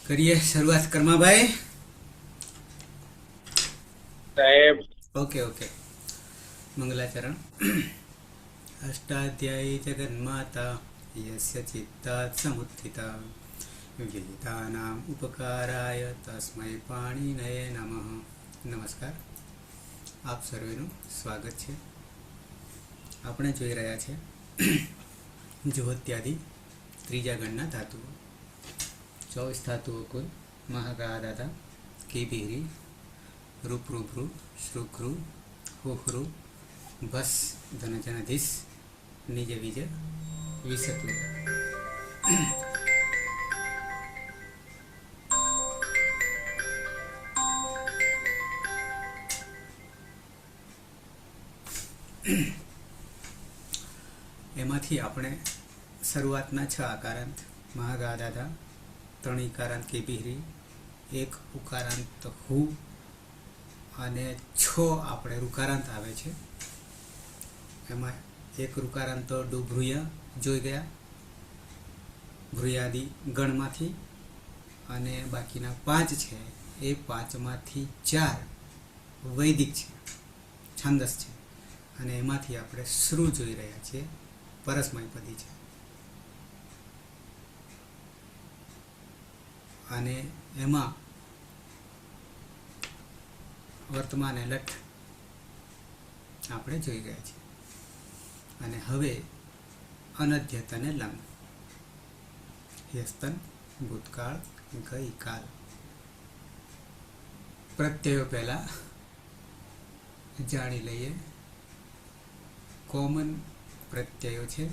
કરીએ શરૂઆત કર્માભાઈ. સાહેબ. Okay okay. મંગલાચરણ. અષ્ટાધ્યાયી જગન્માતા યસ્ય ચિત્તાत् સમુત્થિતા વેદાનામ ઉપકારાય તસ્મૈ પાણિનયે નમઃ. નમસ્કાર, આપ સર્વેનું સ્વાગત છે. આપણે જોઈ રહ્યા છે જુહોત્યાદિ ત્રીજા ગણના ધાતુઓ. 24 ધાતુઓ કુલ. મહાગાદાતા, કીબીરી, રૂપરૂભૃ, શ્રુઘ્રુ, હુહૃ, ભસ, ધનજનધીસ, નિજ વિજ, વિસતુ. એમાંથી આપણે શરૂઆતના 6 આકારાંત મહાગાદાતા, 3 ઇકારાંત કેબીરી, 1 ઉકારાંત હુ અને 6 આપણે રુકારાંત આવે છે. એમાં 1 રુકારાંત ડુભૃય જોઈ ગયા ભૃયાદિ ગણમાંથી, અને બાકીના 5 છે એ 5માંથી 4 વૈદિક છે, છંદસ છે. અને એમાંથી આપણે શ્રુ જોઈ રહ્યા છીએ, પરસ્મયપદી છે. અને એમાં વર્તમાન લઠ આપણે જોઈ ગયા છીએ. અને હવે અનધ્યતને લંગ, યસ્તન, ભૂતકાળ, ગઈકાલ. પ્રત્યયો પહેલા જાણી લઈએ. કોમન પ્રત્યયો છે.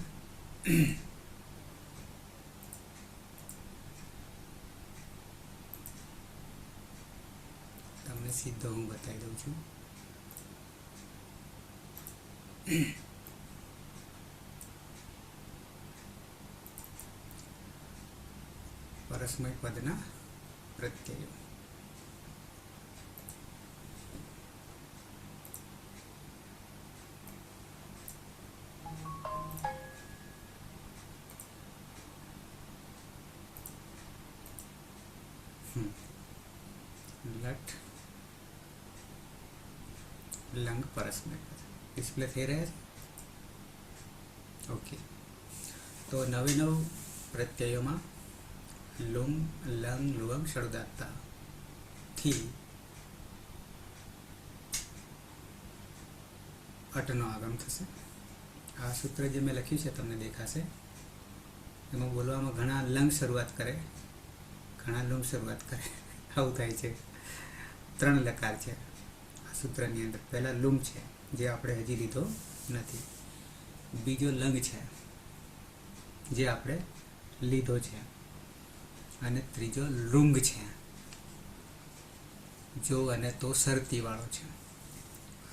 તમને સીધો હું બતાવી દઉં છું. પરસ્મય પદના પ્રત્યયો. લટ, લંગ, પરસ્મય પદ ડિસ્પ્લે થઈ રહ્યા છે. ઓકે, તો નવે નવ પ્રત્યયોમાં લુંગ, લંગ, લુઅંગ, ષડુદાત્તા થી અટનો આગમ થશે. આ સૂત્ર જે મેં લખ્યું છે તમને દેખાશે. એમાં બોલવામાં ઘણા લંગ શરૂઆત કરે, ઘણા લુંગ શરૂઆત કરે, આવું થાય છે. 3 લકાર છે આ સૂત્રની અંદર. પહેલા લુંગ છે જે આપણે હજી લીધો નથી, બીજો લંગ છે જે આપણે લીધો છે, અને ત્રીજો લુંગ છે, જો અને તો શરતી વાળો છે.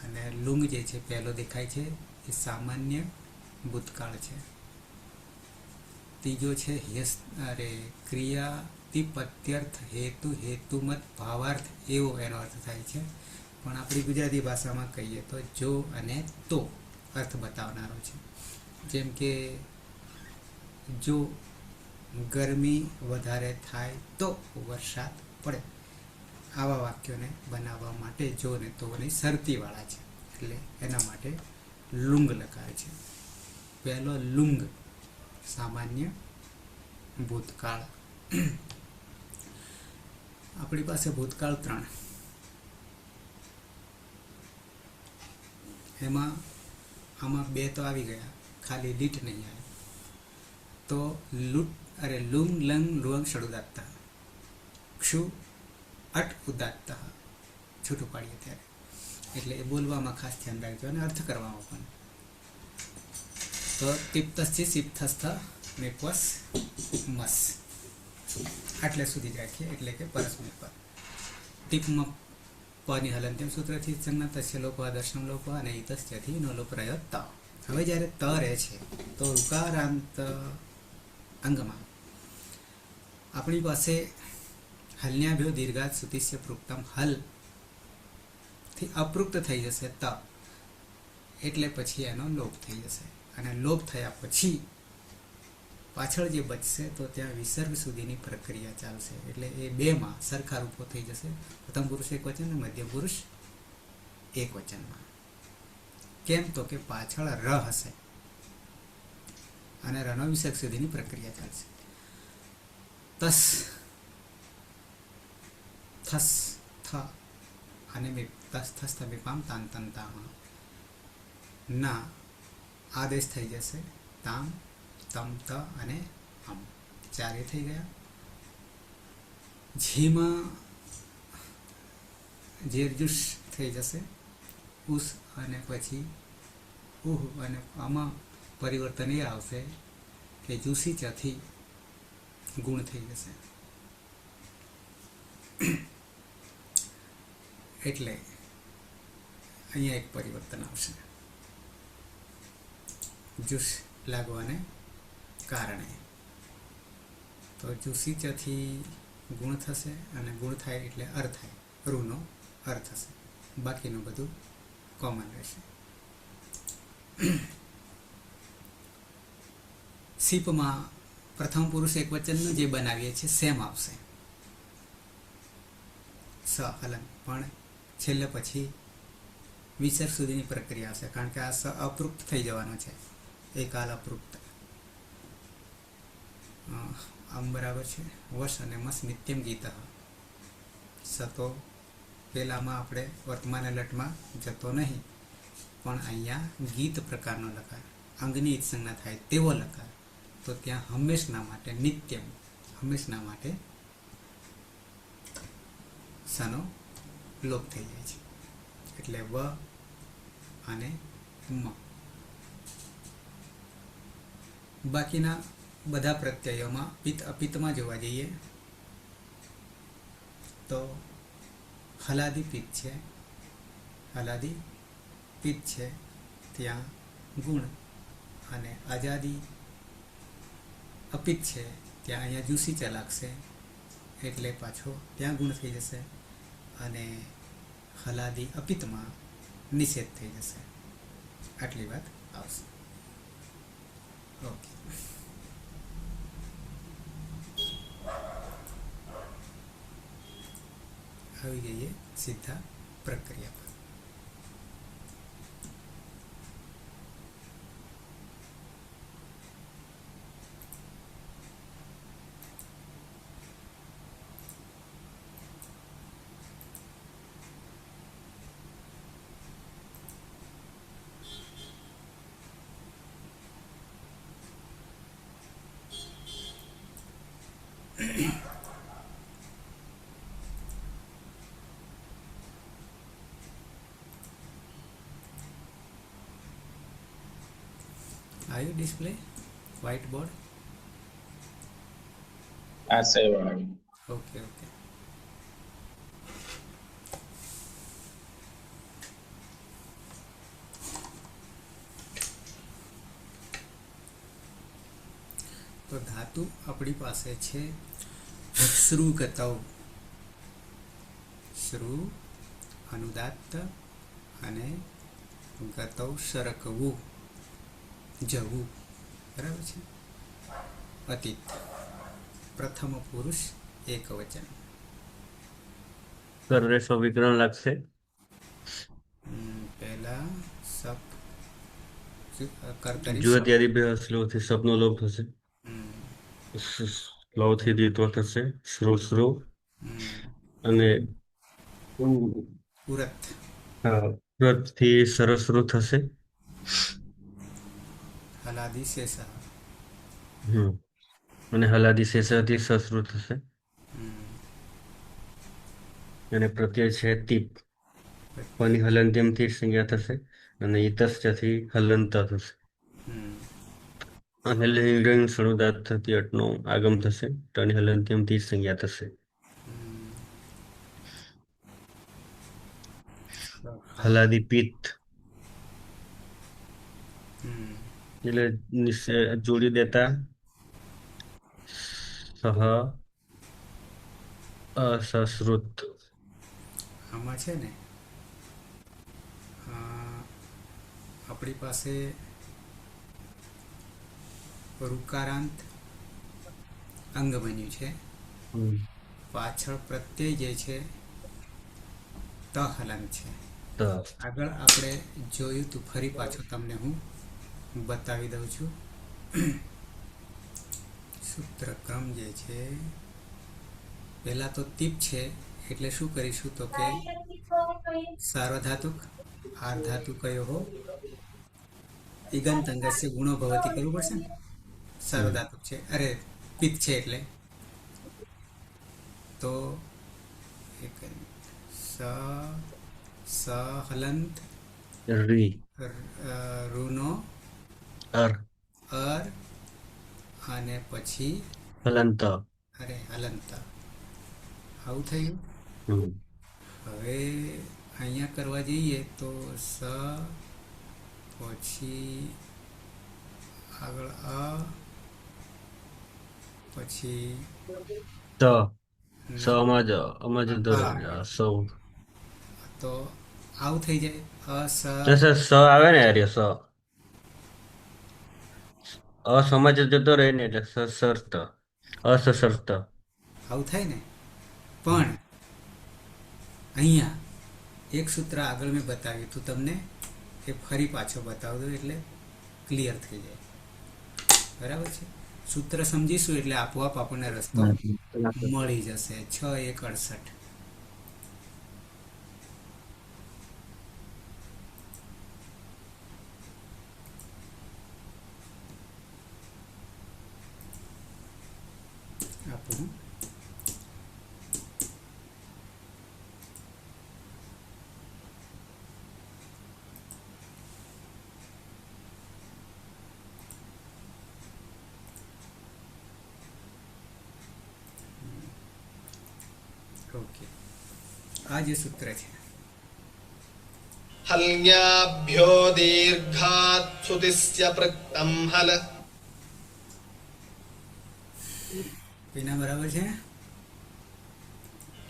અને લુંગ જે છે પહેલો દેખાય છે એ સામાન્ય ભૂતકાળ છે. ત્રીજો છે ક્રિયાતિપત્યર્થ હેતુ, હેતુમત, ભાવાર્થ, એવો એનો અર્થ થાય છે. પણ આપણી ગુજરાતી ભાષામાં કહીએ તો જો અને તો અર્થ બતાવનારો છે. જેમ કે જો ગરમી વધારે થાય તો વરસાદ પડે, આવા વાક્યોને બનાવવા માટે જો ને તો ને શરતીવાળા છે, એટલે એના માટે લુંગ લખાય છે. પહેલો લુંગ સામાન્ય ભૂતકાળ. આપણી પાસે ભૂતકાળ 3. એમાં આમાં 2 તો આવી ગયા, ખાલી લીટ નહીં આવે. તો લુંગ, લંગ, લુઅંગ, ષડુદાત્તા, ક્ષુ, અટ, ઉદાત્તા છૂટું પાડીએ ત્યારે. એટલે એ બોલવામાં ખાસ ધ્યાન રાખજો અને અર્થ કરવામાં પણ. તો તિપ્તસ્થી સિપ્તસ્થ મેપસ મસ, આટલે સુધી જ રાખીએ, એટલે કે પરસ્મય પદ. ટીપમાં પની હલંત્યમ સૂત્રથી સંજ્ઞા તસ્ય લોપો દર્શનમ લોપો અને ઇતસ્યથી નો લોપ રહ્યો ત. હવે જ્યારે ત રહે છે તો ઋકારાંત અંગમાં આપણી પાસે હલ્યાભ્યો દીર્ઘાત સુતિસ્ય પૃક્તમ હલ થી અપૃક્ત થઈ જશે ત, એટલે પછી એનો લોપ થઈ જશે. અને લોપ થયા પછી પાછળ જે બચશે તો ત્યાં વિસર્ગ સુધીની પ્રક્રિયા ચાલશે. એટલે એ બેમાં સરખા રૂપો થઈ જશે. પ્રથમ પુરુષ એક વચન, મધ્ય પુરુષ એક વચનમાં. કેમ? તો કે પાછળ ર હશે અને રનો વિસર્ગ સુધીની પ્રક્રિયા ચાલશે. તસ, થસ, થ અને તસ થસ થ બેપામ તાન તન તામાં ના આદેશ થઈ જશે. તામ, તમ, ત અને અમ ચારે થઈ ગયા. ઝીમાં જેરજુશ થઈ જશે. ઉસ અને પછી ઉહ અને આમાં પરિવર્તન એ આવશે કે જુસી ચથી ગુણ થઈ જશે. એટલે અહીંયા એક પરિવર્તન આવશે જુસ લાગવાને કારણે. તો જુસી ચથી ગુણ થશે અને ગુણ થાય એટલે અર થાય, રૂનો અર થશે. બાકીનું બધું કોમન રહેશે. સીપમાં પ્રથમ પુરુષ એક વચનનું જે બનાવીએ છીએ સેમ આવશે, સ હલન, પણ છેલ્લે પછી વિસર્ગ સુધીની પ્રક્રિયા આવશે, કારણ કે આ સ અપૃપ્ત થઈ જવાનો છે. એકાલ અપૃપ્ત. આમ બરાબર છે. વશ અને મસ નિત્યમ ગીત. સ તો પેલામાં આપણે વર્તમાન લટમાં જતો નહીં, પણ અહીંયા ગીત પ્રકારનો લકાર, અંગની ઇત્સંજ્ઞા થાય તેવો લકાર, તો ત્યાં હંમેશના માટે નિત્યમ, હંમેશના માટે સનો લોપ થઈ જાય છે. એટલે વ અને મ. બાકીના બધા પ્રત્યયોમાં પિત્ત અપિત્તમાં જોવા જઈએ તો હલાદી પિત્ત છે, હલાદી પિત્ત છે, ત્યાં ગુણ, અને આજાદી અપિત્ત છે, ત્યાં અહીંયા જુસી ચ લાગશે એટલે પાછો ત્યાં ગુણ થઈ જશે, અને હલાદી અપિત્તમાં નિષેધ થઈ જશે. આટલી વાત આવશે. ઓકે. આવી જઈએ સીધા પ્રક્રિયા પર. આવ્યું ડિસ્પ્લે વ્હાઇટ બોર્ડ? આ સેવ આવી. Okay okay. તો ધાતુ આપણી પાસે છે શ્રુગતૌ, શ્રુ અનુદાત્ત અને ગતૌ શરકવું, જવું. બરાબર છે. અતીત પ્રથમ પુરુષ એક વચન. સર્વે સ્વવિકરણ લાગશે. પહેલા સપ કર્તરી જો સપ. ત્યારે બે સ્લોથી સપનો લોપ થશે, સ્લોથી દ્વિત્વ થશે, શ્રુ શ્રુ, અને ઉરત વ્રતથી સરસરુ થશે. હલાદી શેષ. અને હલાદી શેષથી સસૃ થશે. અને પ્રત્યય છે તીપ, પની હલંત્યમથી સંજ્ઞા થશે, અને ઇતશ્ચથી હલંત થશે. અને લિંગ સણુદાત થતી અટનો આગમ થશે, ટની હલંત્યમથી સંજ્ઞા થશે. હલાદી પિત્ત એટલે જોડી દેતા સહ અસશ્રુત. આમાં છે ને આપણી પાસે ઋકારાંત અંગ બન્યું છે. હમ. પાછળ પ્રત્યય જે છે ત હલંત છે. તો આગળ આપણે જોયું તું, ફરી પાછું તમને હું બતાવી દઉં છું. સૂત્રક્રમ જે છે, પહેલા તો તીપ છે એટલે શું કરીશું તો કે સાર્વધાતુક આર્ધાતુકયો હો ઇગંતંગસ્ય ગુણો ભવતી કરવું પડશે ને. હમ. સાર્વધાતુક છે, અરે પિત્ત છે એટલે તો એક સ હલંત રી રૂનો અર અર અને પછી હલંત. અરે હલંત, આવું થયું. હમ. હવે અહીંયા કરવા જઈએ તો સ પછી આગળ અ પછી તો સ ન- અમાજ આ સૌ તો આવું થઈ જાય. અસ સ આવે ને યાર સ અસમાજ જતો રહે ને એટલે સશર્ત અસશર્ત. આવું થાય ને. પણ અહીંયા એક સૂત્ર આગળ મેં બતાવ્યું હતું તમને, એ ફરી પાછો બતાવી દઉં એટલે ક્લિયર થઈ જાય. બરાબર છે. સૂત્ર સમજીશું એટલે આપોઆપ આપણને રસ્તો મળી જશે. 6 1 68. આપું ઓકે. આ જે સૂત્ર છે, हल्याभ्यो दीर्घात् सुतिस्य पृक्तं हल એના બરાબર છે.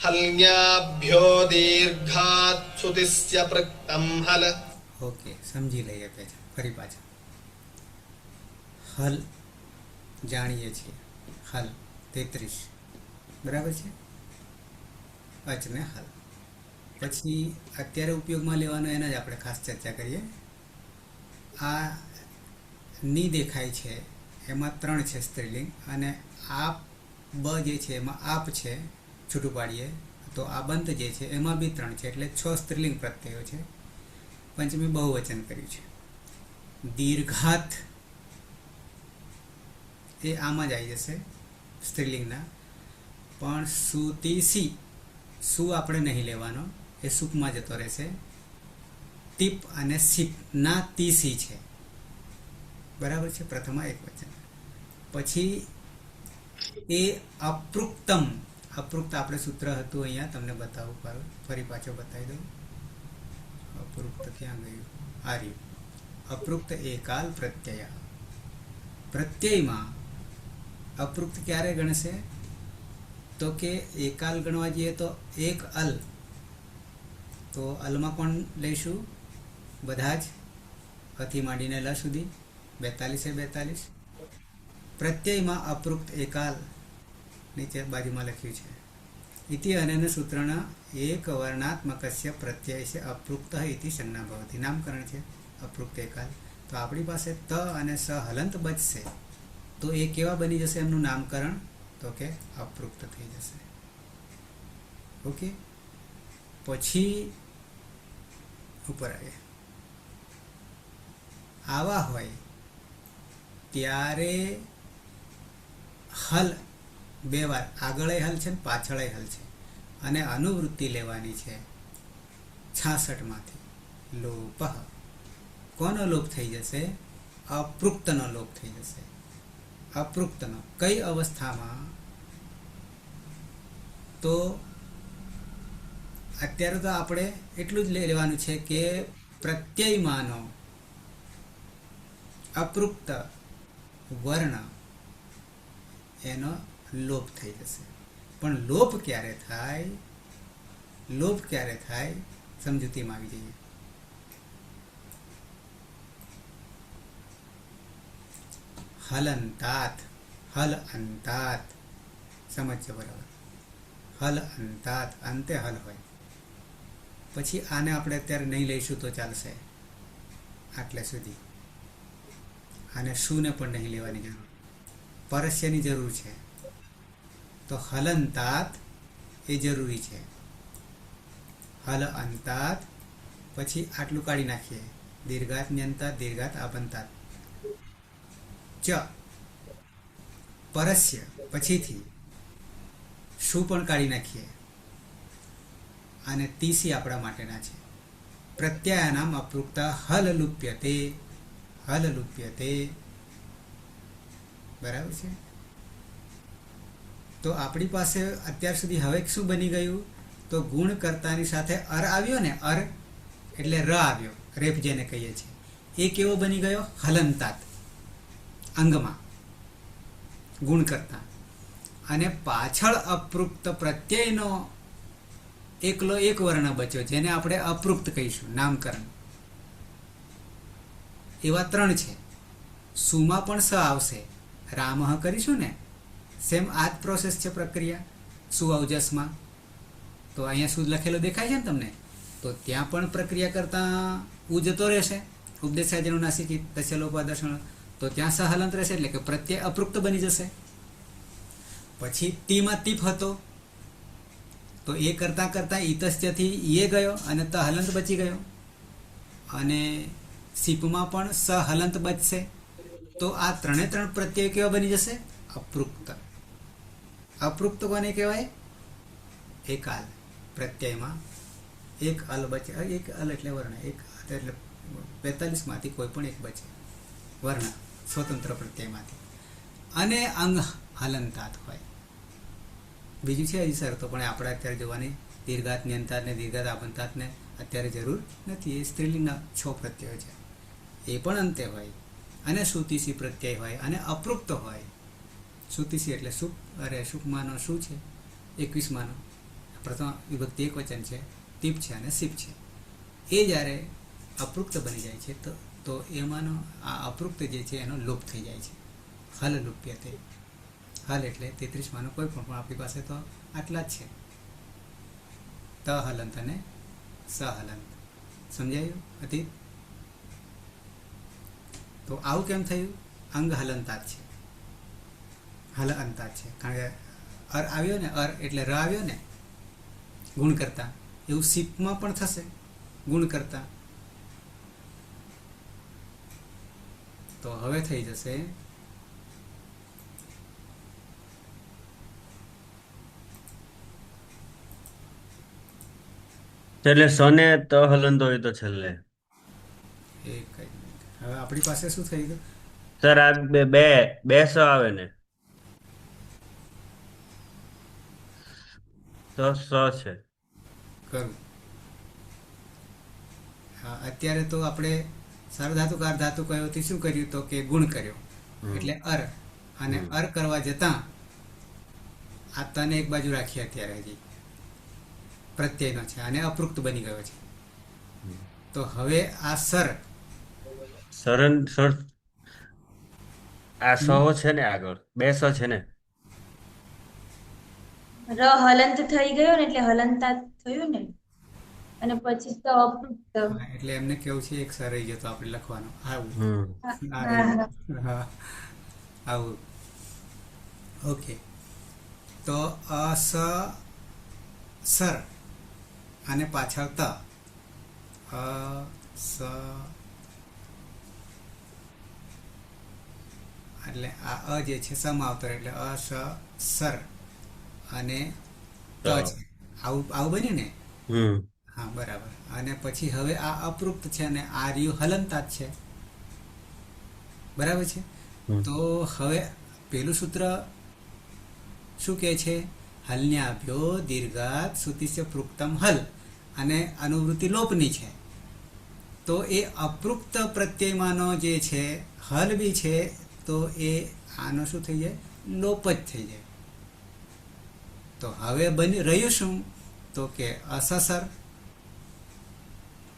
हल्याभ्यो दीर्घात् सुतिस्य पृक्तं हल. ઓકે, સમજી લઈએ પહેલા ફરી પાછા. હલ જાણીએ છીએ, હલ 33 બરાબર છે. અચને હલ પછી અત્યારે ઉપયોગમાં લેવાનો એના જ આપણે ખાસ ચર્ચા કરીએ. આ ની દેખાય છે એમાં 3 છે સ્ત્રીલિંગ, અને આપ બ જે છે એમાં આપ છે, છૂટું પાડીએ તો આ બંત જે છે એમાં બી 3 છે, એટલે 6 સ્ત્રીલિંગ પ્રત્યયો છે. પંચમી બહુવચન કર્યું છે. દીર્ઘાત એ આમાં જ આવી જશે સ્ત્રીલિંગના. પણ સુતીસી, સુ આપણે નહીં લેવાનો, એ સુપમાં જતો રહેશે. ટીપ અને સીપ ના તીસી છે, બરાબર છે. પ્રથમા એક વચન. પછી એ અપૃક્તમ, અપૃક્ત આપણે સૂત્ર હતું અહીંયા, તમને બતાવું, ફરી પાછો બતાવી દઉં. અપૃક્ત ક્યાં ગયું? આ રહ્યું. અપૃક્ત એકાલ પ્રત્યય. પ્રત્યયમાં અપૃક્ત ક્યારે ગણશે તો કે એકાલ ગણવા જઈએ તો એક અલ, તો અલમાં કોણ લઈશું? બધા જ અથી માંડીને લ સુધી 42 એ 42. પ્રત્યયમાં અપૃક્ત એકાલ નીચે બાજુમાં લખ્યું છે. ઇતિ અનન્ય સૂત્રના એક વર્ણાત્મકસ્ય પ્રત્યય અપૃક્ત ઇતિ સંજ્ઞા ભવતી. નામકરણ છે અપૃક્ત એકાલ. તો આપણી પાસે ત અને સ હલંત બચશે, તો એ કેવા બની જશે એમનું નામકરણ? તો કે અપૃક્ત થઈ જશે. ઓકે. પછી ઉપર આવે, આવા હોય ત્યારે હલ 2 વાર, આગળ હલ છે ને પાછળ હલ છે, અને અનુવૃત્તિ લેવાની છે 66 માંથી. લોપ. કોનો લોપ થઈ જશે? અપૃક્તનો લોપ થઈ જશે. અપૃક્તનો કઈ અવસ્થામાં? તો અત્યારે તો આપણે એટલું જ લેવાનું છે કે પ્રત્યયમાંનો અપૃક્ત વર્ણ એનો લોપ થઈ જશે. પણ લોપ ક્યારે થાય? લોપ ક્યારે થાય સમજૂતીમાં આવી જઈએ. હલંતાત, હલ અંતાત, સમજજો બરાબર. હલ અંતાત, અંતે હલ હોય. પછી આને આપણે અત્યારે નહીં લઈશું તો ચાલશે, આટલે સુધી. આને શુંને પણ નહીં લેવાની જરૂર, પરસ્યની જરૂર છે. તો હલંતાત એ જરૂરી છે. હલ અંતાત, પછી આટલું કાઢી નાખીએ, દીર્ઘાત ન્યંતાત, દીર્ઘાત આપંતાત. ચ પરસ્ય પછીથી શું પણ કાઢી નાખીએ, અને તીસી આપણા માટેના છે. પ્રત્યયનામ અપૃક્તા હલ લુપ્યતે, હલ લુપ્યતે. બરાબર છે. તો આપણી પાસે અત્યાર સુધી હવે શું બની ગયું? તો ગુણ કર્તાની સાથે અર આવ્યો ને, અર એટલે ર આવ્યો, રેપ જેને કહીએ છીએ, એ કેવો બની ગયો? હલંતાત, અંગમાં ગુણ કરતા. અને પાછળ અપૃક્ત પ્રત્યયનો એકલો એક વર્ણ બચ્યો, જેને આપણે અપૃક્ત કહીશું, નામકરણ. એવા 3 છે. સુમાં પણ સ આવશે, રામઃ કરીશું ને, સેમ આ જ પ્રોસેસ છે, પ્રક્રિયા. સુ અવજસમાં તો અહીંયા શું લખેલો દેખાય છે ને તમને? તો ત્યાં પણ પ્રક્રિયા કરતા ઉ જતો રહેશે, ઉપદેશાજનું નાસિકી તસ્યલોપાદર્શન. તો ત્યાં સહલંત રહેશે, એટલે કે પ્રત્યય અપૃક્ત બની જશે. પછી તીમાં તીપ હતો, તો એ કરતા કરતા ઈતસ્યથી ઈએ ગયો અને ત હલંત બચી ગયો. અને સીપમાં પણ સહલંત બચશે. તો આ 3 પ્રત્યય કેવા બની જશે? અપૃક્ત. અપૃક્ત કોને કહેવાય? એકાલ પ્રત્યયમાં એક અલ બચે. એક અલ એટલે વર્ણ, એક એટલે 45 માંથી કોઈ પણ એક બચે વર્ણ, સ્વતંત્ર પ્રત્યયમાંથી. અને અંગ હલંતાત હોય. બીજું છે હજી શરતો, પણ આપણે અત્યારે જોવાની દીર્ઘાત ન્યંતાત ને દીર્ઘાત આપંતાત ને અત્યારે જરૂર નથી. એ સ્ત્રીલિંગના 6 પ્રત્યયો છે, એ પણ અંતે હોય. અને સુતિસી પ્રત્યય હોય અને અપૃક્ત હોય. સુતિસી એટલે સુપ, અરે સુપમાનો શું છે? 21માનો પ્રથમ વિભક્તિ એક વચન છે, તીપ છે અને સીપ છે. એ જ્યારે અપૃક્ત બની જાય છે તો એમાંનો આ અપૃક્ત જે છે એનો લોપ થઈ જાય છે. હલ લુપ્યતે. હલ એટલે 33માનો કોઈ પણ આપણી પાસે તો આટલા જ છે, ત હલંત અને સહલંત. સમજાયું અતિ? તો આવું કેમ થયું? અંગ હલંતાત છે, હલ અંતાત છે. કારણ કે અર આવ્યો ને, અર એટલે ર આવ્યો ને, ગુણ કરતા. એવું સીપમાં પણ થશે, ગુણ કરતા. તો હવે થઈ જશે એટલે સને ત હલંત હોય તો છેલ્લે. એક જ મિનિટ. હવે આપણી પાસે શું થઈ ગયું? સર આ બે બે સ આવે ને, તો સ છે. કરું. હા, અત્યારે તો આપણે સાર્વધાતુકાર ધાતુ કયો તે શું કર્યું? તો કે ગુણ કર્યો, એટલે અર. અને અર કરવા જતાં આ તને એક બાજુ રાખીએ અત્યારે, હજી પ્રત્યયનો છે અને અપૃક્ત બની ગયો છે. તો હવે આ સરન સર આ સ છે ને, આગળ બે સ છે ને, ર હલંત થઈ ગયો ને, એટલે હલંતાત થયું ને, અને પછી તો અપૃક્ત. એટલે એમને કેવું છે એક સર રહી ગયો, તો આપણે લખવાનું આવું. આ હા, રહી હા. ગયું. હા, આવું. ઓકે. તો અસ સર અને પાછળ ત. અસ એટલે આ અ જે છે સમાવતર, એટલે અસ સર અને ત છે. આવું બન્યું ને? હા, બરાબર. અને પછી હવે આ અપૃક્ત છે અને આ રહ્યું હલંતાત છે. બરાબર છે. તો હવે પેલું સૂત્ર શું કહે છે? હલ્યાભ્યો દીર્ઘાત સુતિસ્ય પૃક્તમ હલ, અને અનુવૃત્તિ લોપની છે. તો એ અપૃક્ત પ્રત્યયમાંનો જે છે હલ બી છે, તો એ આનો શું થઈ જાય? લોપ જ થઈ જાય. તો હવે રહ્યું શું? તો કે અસસર.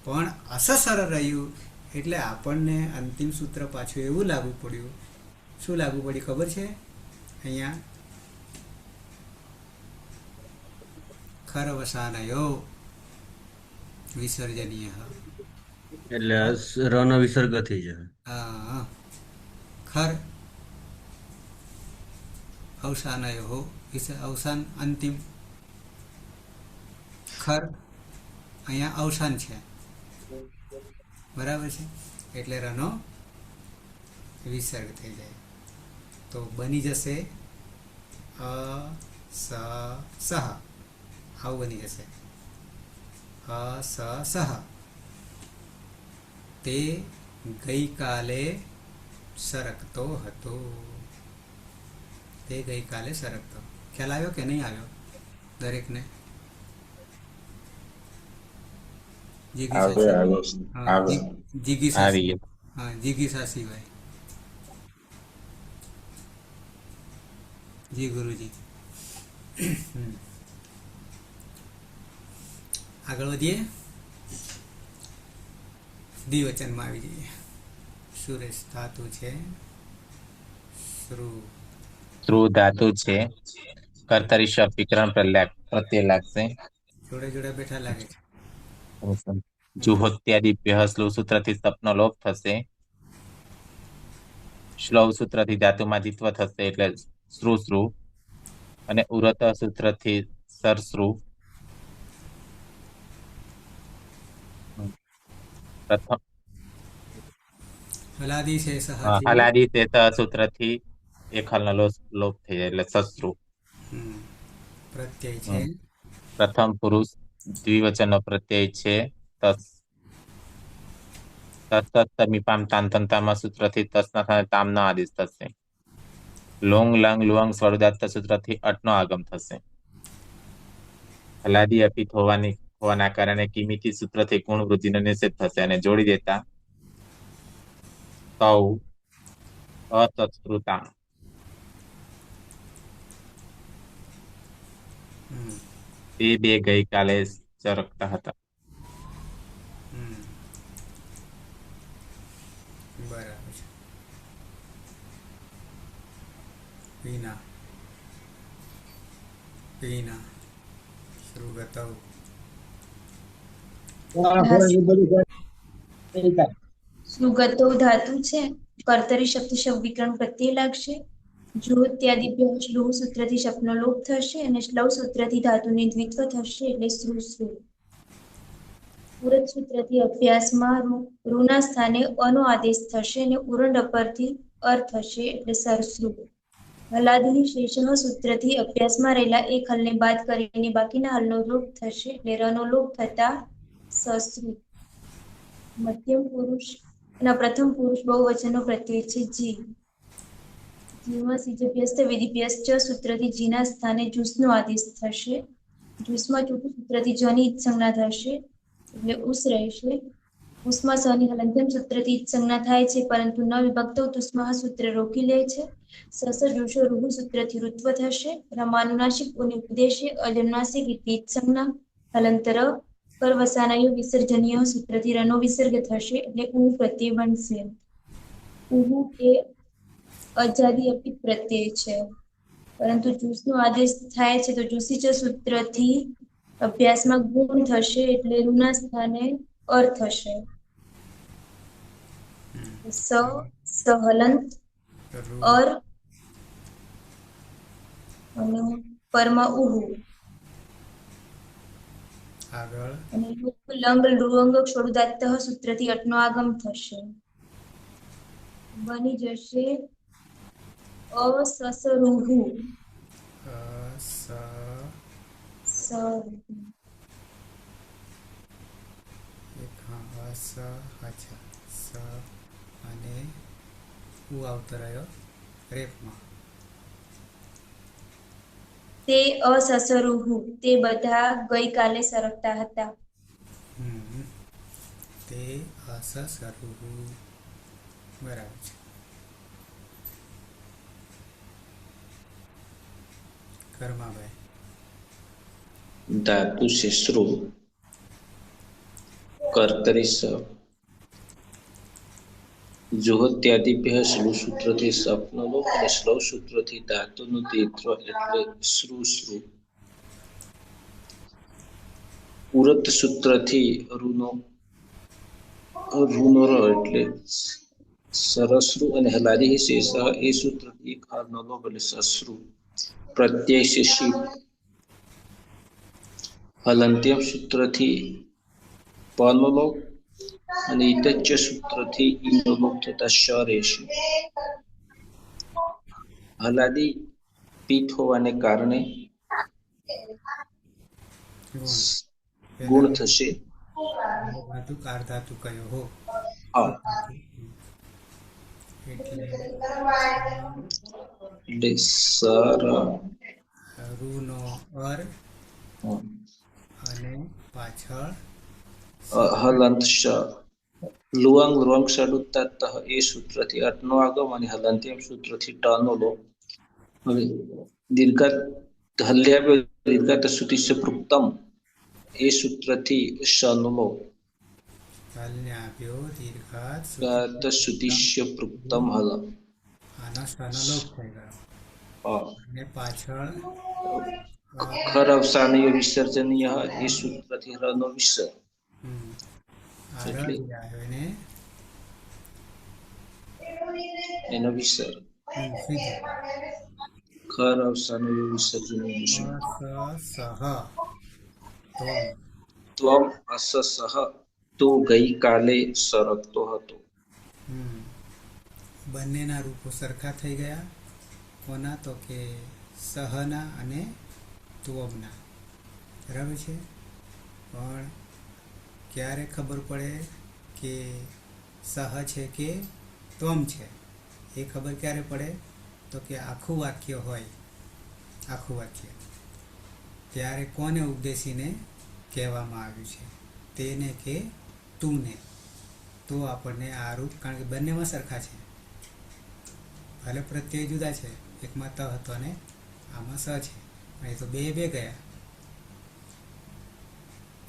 પણ અસસર રહ્યું એટલે આપણને અંતિમ સૂત્ર પાછું એવું લાગુ પડ્યું. શું લાગુ પડ્યું ખબર છે? અહીંયા ખરવસાનયો વિસર્જનીય. એટલે આ રનો વિસર્ગ થઈ જાય. હા, ખર અવસાનયો અવસાન અંતિમ. ખર અહીંયા અવસાન છે, બરાબર છે, એટલે રનો વિસર્ગ થઈ જાય. તો બની જશે અ સ સહ, આવું બની જશે અ સ સહ. તે ગઈકાલે સરકતો હતો. તે ગઈકાલે સરકતો. ખ્યાલ આવ્યો કે નહીં આવ્યો દરેકને? આવે આવે આવે જીગીસા. આવી ગયો. હા, જીગીસા સિવાય. જી ગુરુજી. આગળ વધીએ, દ્વિવચનમાં આવી જઈએ. સુરેશ, ધાતુ છે શ્રુ. ધ્રુવ ધાતુ છે, કર્તરી શબ્દ વિકરણ પ્રત્યય લાગશે. જોડે જોડે બેઠા લાગે છે. જુહોત્યાદિભ્યઃ શ્લુ સૂત્રથી સપનો લોપ થશે. શ્લૌ સૂત્રથી ધાતુમાં જીત્વ થશે એટલે શ્રુ. અને ઉરત સૂત્રથી સરશ્રુ. પ્રથમ હલાદી છે સહ. હલાદી શેષ સૂત્રથી એક હલનો લોપ થઈ જાય એટલે સશ્રુ. પ્રત્યય છે પ્રથમ પુરુષ દ્વિવચનનો પ્રત્યય છે તસ. તમીપામ તાંતંતામાં સૂત્રથી તસના સ્થાને તામનો આદેશ થશે. લોંગ લંગ લુઅંગ સ્વરુદાત્ત સૂત્રથી અટનો આગમ થશે. હલાદી અપિત હોવાના કારણે કિમિતિ સૂત્રથી ગુણ વૃદ્ધિનો નિષેધ થશે અને જોડી દેતા સૌ અતત્રુતા. તે બે ગઈકાલે ચરકતા હતા. બરાબર છે. પીના પીના શ્રુગતૌ. સુગતો ધાતુ છે, કર્તરી શબ્દ વિકરણ પ્રત્યય લાગશે. જો ત્યાદિભ્ય શ્લુ સૂત્રથી શબ્દનો લોપ થશે અને શ્લવ સૂત્રથી ધાતુની દ્વિત્વ થશે એટલે શ્રુ. ઉરત સૂત્રથી અભ્યાસમાં રૂના સ્થાને અનો આદેશ થશે અને ઉરંડ અપરથી અર થશે એટલે સરશ્રુ. હલાદની શેષ સૂત્રથી અભ્યાસમાં રહેલા એક હલને બાદ કરીને બાકીના હલનો લોપ થશે એટલે રનો લોપ થતા સશ્રુ. મધ્યમ પુરુષ ના પ્રથમ પુરુષ બહુવચનનો પ્રત્યય છે જી. જીમાં સિજભ્યસ્ત વિધિભ્યસ્ત સૂત્રથી જીના સ્થાને જૂસનો આદેશ થશે. જૂસમાં ચોથું સૂત્રથી જની ઈત્સંજ્ઞા થશે એટલે ઉસ રહેશે. ઉસ્મા સની હલંત્યમ સૂત્રથી ઈત્સંજ્ઞા થાય છે, પરંતુ ન વિભક્તો તુસ્મા સૂત્ર રોકી લે છે. સસ જુષો રૂહુ સૂત્રથી ઋત્વ થશે. રમાનુનાસિક ઉપદેશે અજન્માસિક ઈત્સંજ્ઞા હલંતર કરવસાનયો વિસર્જનીય સૂત્રથી રનો વિસર્ગ થશે એટલે ઉ પ્રત્યય બનશે. ઉહુ એ અજાદી અપિત પ્રત્યય છે, પરંતુ જૂસનો આદેશ થાય છે તો જૂસીચ સૂત્રથી અભ્યાસમાં ગુણ થશે એટલે રૂના સ્થાને અર થશે. સહલંત અર અને પરમાં ઉહુ. આગળ અને લંગ લુઅંગ ક્ષોરુદાત્ત સૂત્રથી અટનો આગમ થશે. બની જશે અસસરુહુ. સ અને ઉ આવતો રહ્યો રેપમાં. તે અસસરુહુ તે બધા ગઈકાલે સરકતા હતા. તે અસસરુહુ. બરાબર છે. કર્માભાઈ. ધાતુ શિશ્રુ કર્તરી સ જુહોત્યાદિભ્ય શ્લુ સૂત્રથી સપનો લોપ અને શ્લવ સૂત્રથી ધાતુનું દ્વિત્વ એટલે શ્રુ. ઉરત સૂત્રથી રૂનો ર એટલે સરસરુ અને હલાદી શેષ એ સૂત્રથી ખારનો લોભ એટલે સસરુ પ્રત્યય શિશી હલંત્યમ સૂત્રથી પનો લોભ અને ઇતચ્ચ સૂત્રથી ઈનો લોભ થતા શ રહેશે. હલાદી પિત્ત હોવાને કારણે ગુણ ગુણ પહેલા થશે. ધાતુ કાર ધાતુ કયો હો હા એટલે એટલે સર રૂ નો અર અને પાછળ હલંત શ લુવાંગ લુવાંગ સડુત્તાત એ સૂત્રથી અટનો આગમ અને હલંત્યમ સૂત્રથી ટનો લોપ. હવે દીર્ઘાત હલ્યાવ્ય દીર્ઘાત સુતિષ્ય પૃક્તમ એ સૂત્રથી શનો લોપ. હલ્યાભ્યો દીર્ઘાત સુતિષ્ય પૃક્તમ હલ આનો સ્થાનો લોપ થઈ ગયો અને પાછળ ખર અવસાનીય વિસર્જનીય એ સૂત્રથી રનો વિસર્ગ. આર એટલે જે આવ્યો એને એનો વિસર્ગ. સીધું ખર અવસાનીય વિસર્જનીય વિસર્ગ. અસ સહ ત્વમ ત્વમ અસસહ તું ગઈકાલે સરકતો હતો. બંનેના રૂપો સરખા થઈ ગયા. કોના? તો કે સહના અને ત્વમના. બરાબર છે. પણ ક્યારે ખબર પડે કે સહ છે કે ત્વમ છે? એ ખબર ક્યારે પડે? તો કે આખું વાક્ય હોય, આખું વાક્ય ત્યારે કોને ઉદ્દેશીને કહેવામાં આવ્યું છે? તેને કે તુંને. તો આપણને આ રૂપ, કારણ કે બંનેમાં સરખા છે, ભલે પ્રત્યય જુદા છે, એકમાં ત હતો અને આમાં સ છે, એ તો બે ગયા,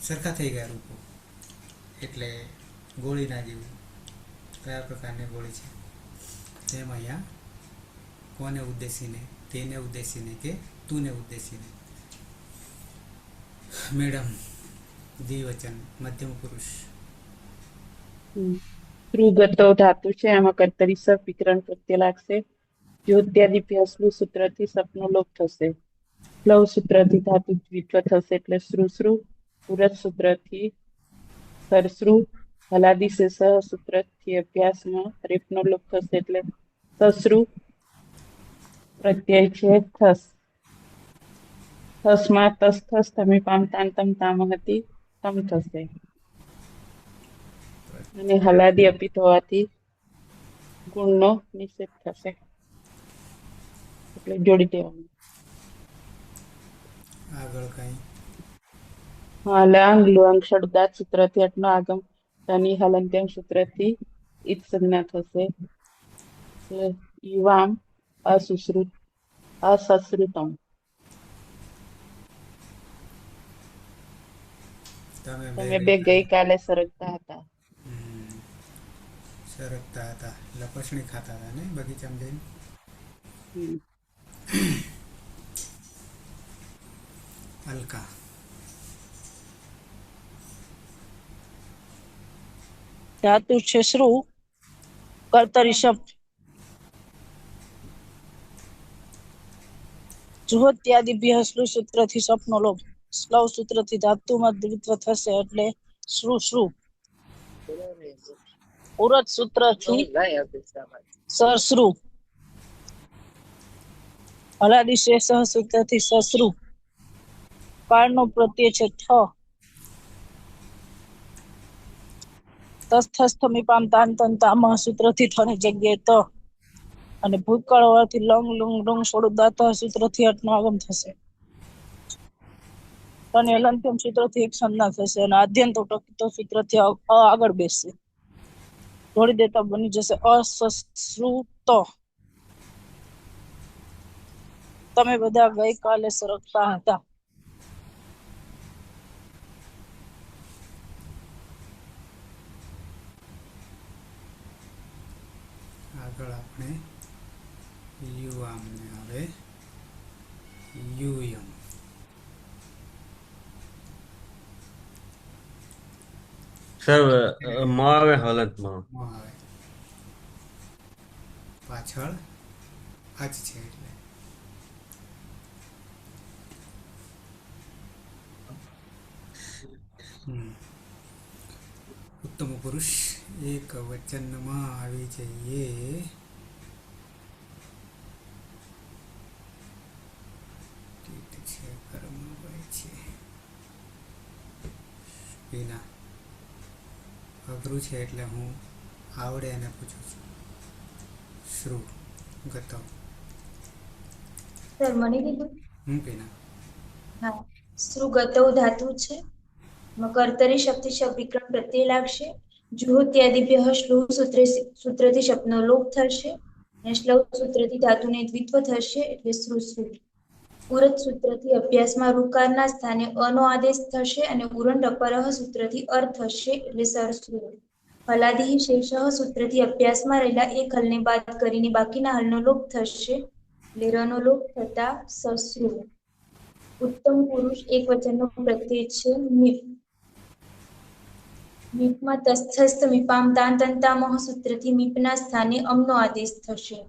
સરખા થઈ ગયા રૂપો. એટલે ગોળીના જેવું. કયા પ્રકારની ગોળી છે? તેમ અહીંયા કોને ઉદ્દેશીને, તેને ઉદ્દેશીને કે તુને ઉદ્દેશીને. મેડમ, દ્વિવચન મધ્યમ પુરુષ. ધ્રુગતો ધાતુ છે, આમાં કર્તરી સ વિકરણ પ્રત્યય લાગશે. જ્યોત્યાદિ અસલું સૂત્રથી સપનો લોપ થશે. લવ સૂત્રથી ધાતુ દ્વિત્વ થશે એટલે શ્રુશ્રુ. પુરત સૂત્રથી સરશ્રુ. હલાદી સે સહ સૂત્રથી અભ્યાસમાં રેફનો લોપ થશે એટલે સસરુ. પ્રત્યય છે થસ. થસમાં તસ થસ તમે પામતાન તમ તામ હતી તમ થશે. અને હલાદી અપિત હોવાથી ગુણનો નિષેધ થશે એટલે જોડી દેવાનું. આગળ કઈ? લાંગ લુઆંગ ષડુદાત સૂત્રથી અટનો આગમ. તની હલંત્યમ સૂત્રથી ઈત સંજ્ઞા થશે એટલે યુવામ અસુશ્રુત અસશ્રુતમ. તમે બે ગઈકાલે સરકતા હતા. સરકતા હતા, લપસણી ખાતા હતા ને બગીચામાં જઈને. અલકા. ધાતુ છે શ્રુ, કર્તરી શબ્દ. જુહોત્યાદિભ્ય શ્રુ સૂત્રથી સપનો લોપ. સ્લવ સૂત્રથી ધાતુમાં દ્વિત્વ થશે એટલે શ્રુ શ્રુ. ઉરત સૂત્રથી સરશ્રુ. હલાદી શેષ સૂત્રથી સસરુ. કાળનો પ્રત્યય છે ઠ. તસ્થસ્થમી પામ તાન તન તામહ સૂત્રથી ઠની જગ્યાએ ત. અને ભૂતકાળ હોવાથી લંગ લુંગ ડુંગ છોડું દાત સૂત્રથી અટનો આગમ થશે. અને હલંત્યમ સૂત્રથી એક સંજ્ઞા થશે અને આદ્યંત ટકિતો સૂત્રથી આગળ બેસશે. જોડી દેતા બની જશે અસશ્રુત. તમે બધા ગઈકાલે સરકતા હતા. આગળ આપણે યુઆમને આવે યુયમ. સર મ આવે હલંતમાં. મ આવે પાછળ અચ છે એટલે ઉત્તમ પુરુષ એક વચનમાં આવી જઈએ. ઠીક છે, કર્મભાઈ છે વિના અઘરું છે એટલે હું આવડે એને પૂછું છું. શ્રુ ગતવ સર મને કીધું પીના હા શ્રુગતૌ ધાતુ છે. કર્તરી શક્તિ વિકરણ પ્રત્યય લાગશે. જુહોત્યાદિભ્યઃ શ્લુહ સૂત્રથી શબ્દનો લોપ થશે અને શ્લવ સૂત્રથી ધાતુને દ્વિત્વ થશે એટલે શ્રુ. ઉરત સૂત્રથી અભ્યાસમાં ઋકારના સ્થાને અનો આદેશ થશે અને ઉરંડ અપરહ સૂત્રથી અર થશે એટલે સરશ્રુ. હલાદિ શેષ સૂત્રથી અભ્યાસમાં રહેલા એક હલને બાદ કરીને બાકીના હલનો લોપ થશે એટલે રનો લોપ થતા સશ્રુ. ઉત્તમ પુરુષ એક વચનનો પ્રત્યય છે મિપ. મીપમાં તસ્થસ્થ મીપામ તાંતંતામહ સૂત્રથી મીપના સ્થાને અમનો આદેશ થશે.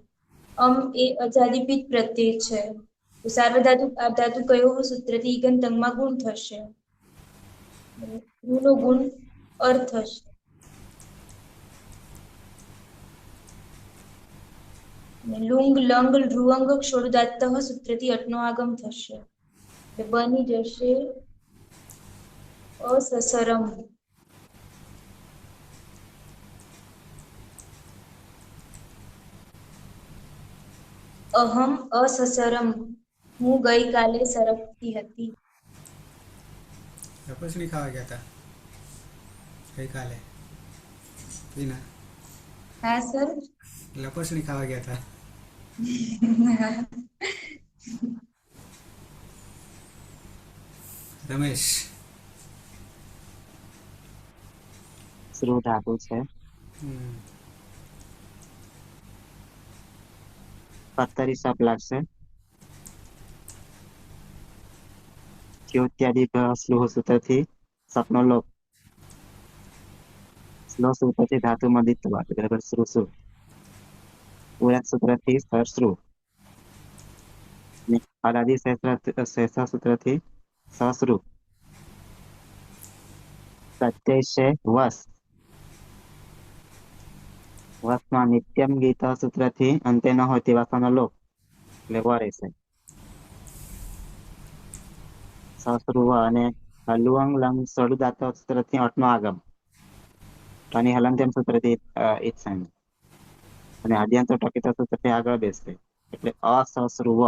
એ અજાદિપિત પ્રત્યય છે. તો સાર્વધાતુક આપધાતુ કયો સૂત્રથી ઈગંતંગમાં ગુણ થશે. ગુનો ગુણ અર્થ થશે. લુંગ લંગ રુઅંગ ક્ષોરુદાત્તઃ સૂત્રથી અટનો આગમ થશે. એટલે બની જશે અસસરમ. અહમ અસસરમ. હું ગઈકાલે સરકતી હતી. લપસણી ખાવા ગયા હતા ગઈકાલે વિના હા સર. લપસણી ખાવા ગયા હતા. રમેશ શ્રુ ધાતુ છે. કર્તરી શબ્દ લાગશે. જ્યોત્યાદિભ્યઃ શ્લુહ સૂત્રથી સપનો લોપ. શ્લો સૂત્રથી ધાતુમાં દ્વિત્વ બરાબર શ્રુ. ઉરત સૂત્રથી સરશ્રુ. હલાદી શેષ સૂત્રથી સશ્રુ. પ્રત્યય છે વસ. વસમાં નિત્યમ ગીત સૂત્રથી અંતે ન હોય તેવા સનો લોપ એટલે વ રહેશે. સશ્રુવ અને લુઅંગ લંગ સડુદાત સૂત્રથી અટનો આગમ. અને હલંત્યમ સૂત્રથી ઈચ્છાન અને આદ્યંત ટકિત સૂત્રથી આગળ બેસશે એટલે અસશ્રુવ.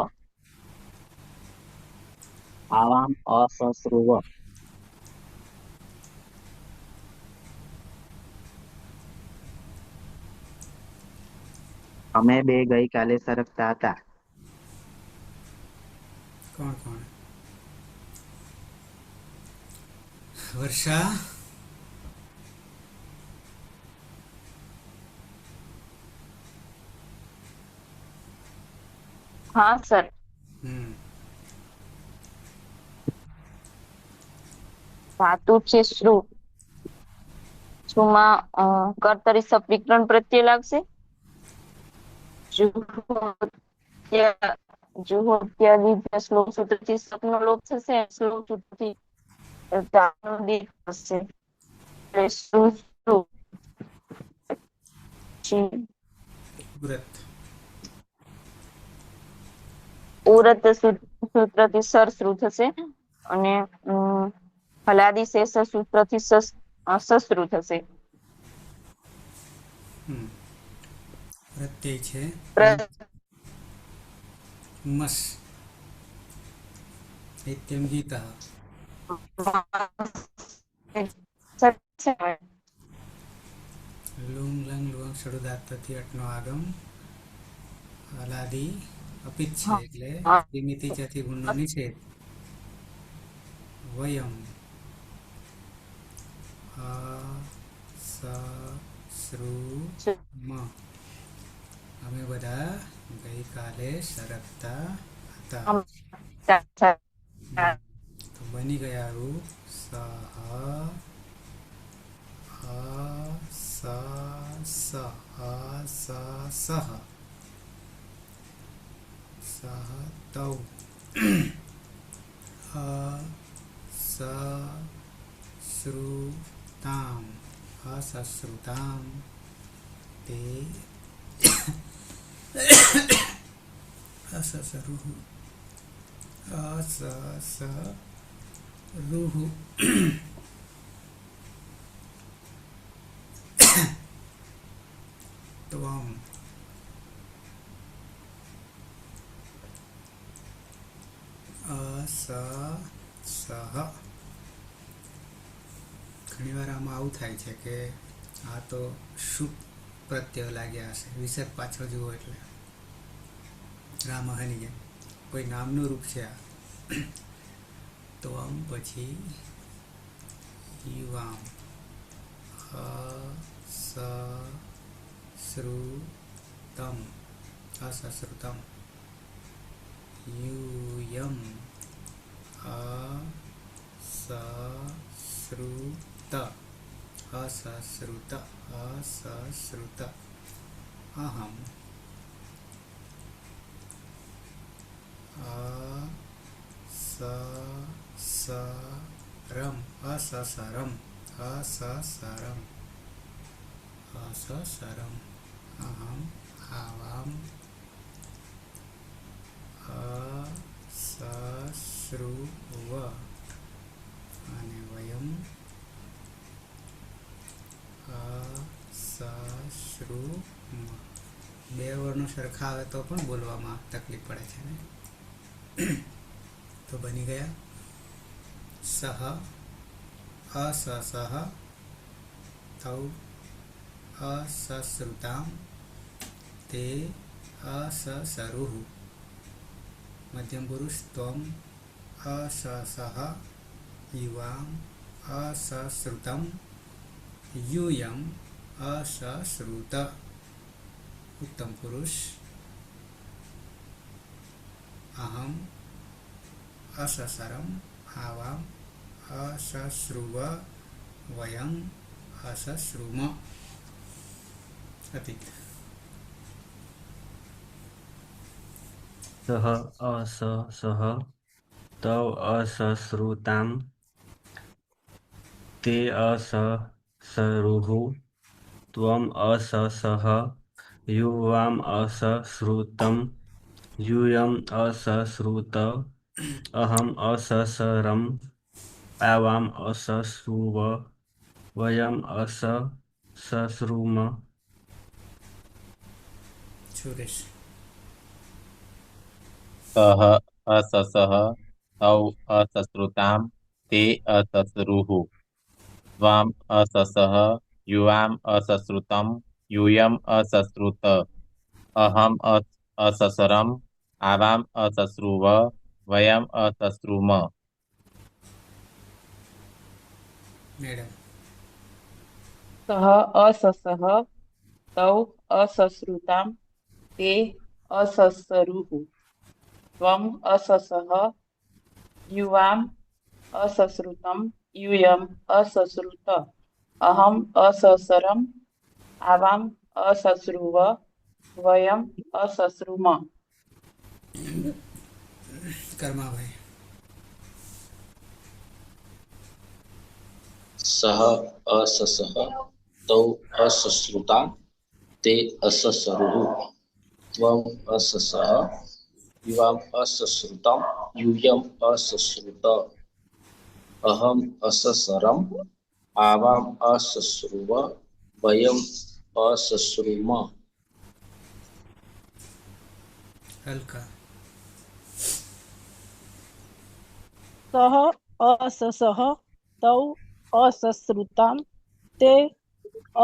આવામ અસશ્રુવ. અમે બે ગઈકાલે સરકતા હતા. કોણ કોણ? વર્ષા હા સર. ધાતુ છે શ્રુ. શ્રુમાં કર્તરી શબ્દ વિકરણ પ્રત્યય લાગશે. જુહોત્યાદિભ્યઃ શ્લોક સૂત્રથી સપનો લોપ થશે. શ્લોક સૂત્રથી ધાતુનો દીર્ઘ થશે એટલે શ્રુ. વ્રત ઉરત સૂત્રથી સરશ્રુ થશે અને હલાદી શેષ સૂત્રથી સશ્રુ થશે. પ્રત્યય છે મસ. નિત્યમ ગીતા લુંગ લંગ લુઅંગ સડુદાત્તથી અટનો આગમ. હલાદી અપિત છે એટલે ત્રિમિતિ જાતિ ગુણનો નિષેધ. વયમ મ અમે બધા ગઈકાલે સરકતા હતા. તો બની ગયા રૂપ સહ સ સ સ સહ સહ તૌ સશ્રુતામ અસશ્રુતામ તે અસસરુહ અસસરુહ ત્વમ અસસહ. ઘણીવાર આમાં આવું થાય છે કે આ તો શુભ પ્રત્યય લાગ્યા હશે, વિસર્ગ પાછળ જુઓ એટલે રામહની જેમ કોઈ નામનું રૂપ છે આ. તો આમ પછી યુવામ અસશ્રુતમ અસશ્રુતમ યુયમ અસશ્રુત અસશ્રુત અસશ્રુત અહમ અસસરમ અસસરમ અસસરમ અસસરમ અહમ આવામ અસશ્રુવ અને વયમ અસશ્રુમ. બે વર્ણો સરખા આવે તો પણ બોલવામાં તકલીફ પડે છે ને. તો બની ગયા સહ અસસહ તૌ અસશ્રુતામ તે અસસરુહ. મધ્યમ પુરુષ ત્વમ અસસહ યુવામ અસશ્રુતમ યુયમ અસશ્રુત. ઉત્તમ પુરુષ અહમ અસસરમ આવામ અસશ્રુવ વયમ અસશ્રુમ. અતિક સહ અસસહ તૌ અસશ્રુતામ તે અસસરુહ ત્વમ અસસહ યુવામ અસશ્રુતમ યુયમ અસશ્રુત અહમ અસસરમ આવામ અસશ્રુવ વયમ અસશ્રુમ. સુરેશ સહ અસસહ તૌ અસશ્રુતામ તે અસસરુહ ત્વમ અસસહ યુવામ અસશ્રુતમ યુયમ અસશ્રુત અહમ અસસરમ આવામ અસશ્રુવ વયમ અસશ્રુમ. મેડમ સહ અસસહ તૌ અસશ્રુતામ તે અસસરુહ ત્વમ અસસહ યુવામ અસશ્રુતમ યુયમ અસશ્રુત અહમ અસસરમ આવામ અસશ્રુવ વયમ અસશ્રુમ. કર્માભાઈ સહ અસસહ તૌ અસશ્રુતામ તે અસસરુહ ત્વમ અસસહ યુવામ અસશ્રુતમ યુયમ અસશ્રુત અહમ અસસરમ આવામ અસશ્રુવ વયમ અસશ્રુમ. હલકા સહ અસસહ તૌ અસશ્રુતામ તે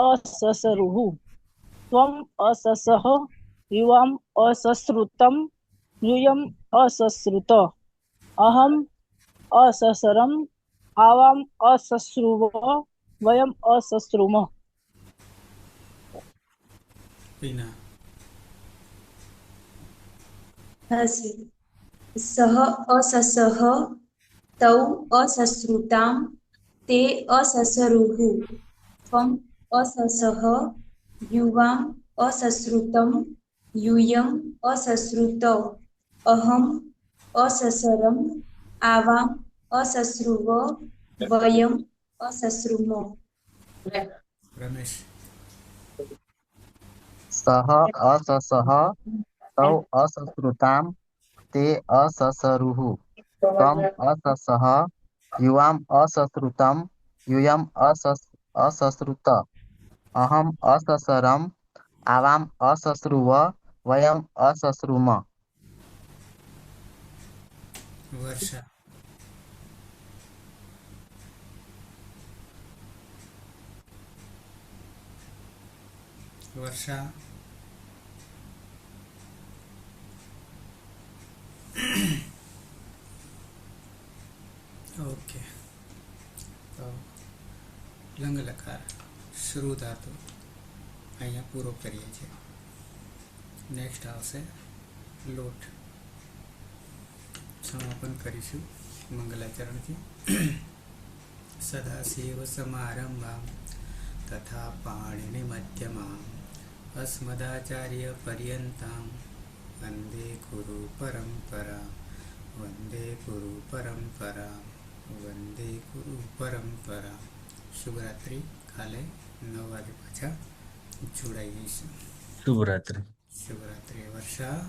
અસસરુહ ત્વમ અસસહ યુવામ અસશ્રુતમ યુયમ અસશ્રુત અહમ અસસરમ આવામ અસશ્રુવ વયમ અસશ્રુમ. વિના સહ અસસહ તૌ અસશ્રુતામ તે અસસરુહ અહમ અસસહ યુવામ અસશ્રુતમ યુયમ અસશ્રુત અહમ અસસરમ આવામ અસશ્રુવ વયમ અસશ્રુમો. રમેશ. સહ અસસઃ તૌ અસશ્રુતામ તે અસસરુઃ તમ અસસઃ યુવામ અસશ્રુતમ યુયમ અસશ્રુત અહમ અસસરમ આવામ અસશ્રુવ વયમ અસશ્રુમ. વર્ષા. વર્ષા. ઓકે, તો લંગ લકાર શરૂ ધાતુ અહીંયા પૂરો કરીએ છીએ. નેક્સ્ટ આવશે લોટ. સમાપન કરીશું મંગલાચરણથી. સદાશિવ સમારંભાં તથા પાણિનિ મધ્યમાં અસ્મદાચાર્ય પર્યંતાં વંદે ગુરુ પરંપરા વંદે ગુરુ પરંપરા વંદે ગુરુ પરંપરા. શુભરાત્રિ. કાલે 9 વાગે પાછા જોડાઈ જઈશું. શુભરાત્રિ. શુભરાત્રિ. વર્ષા.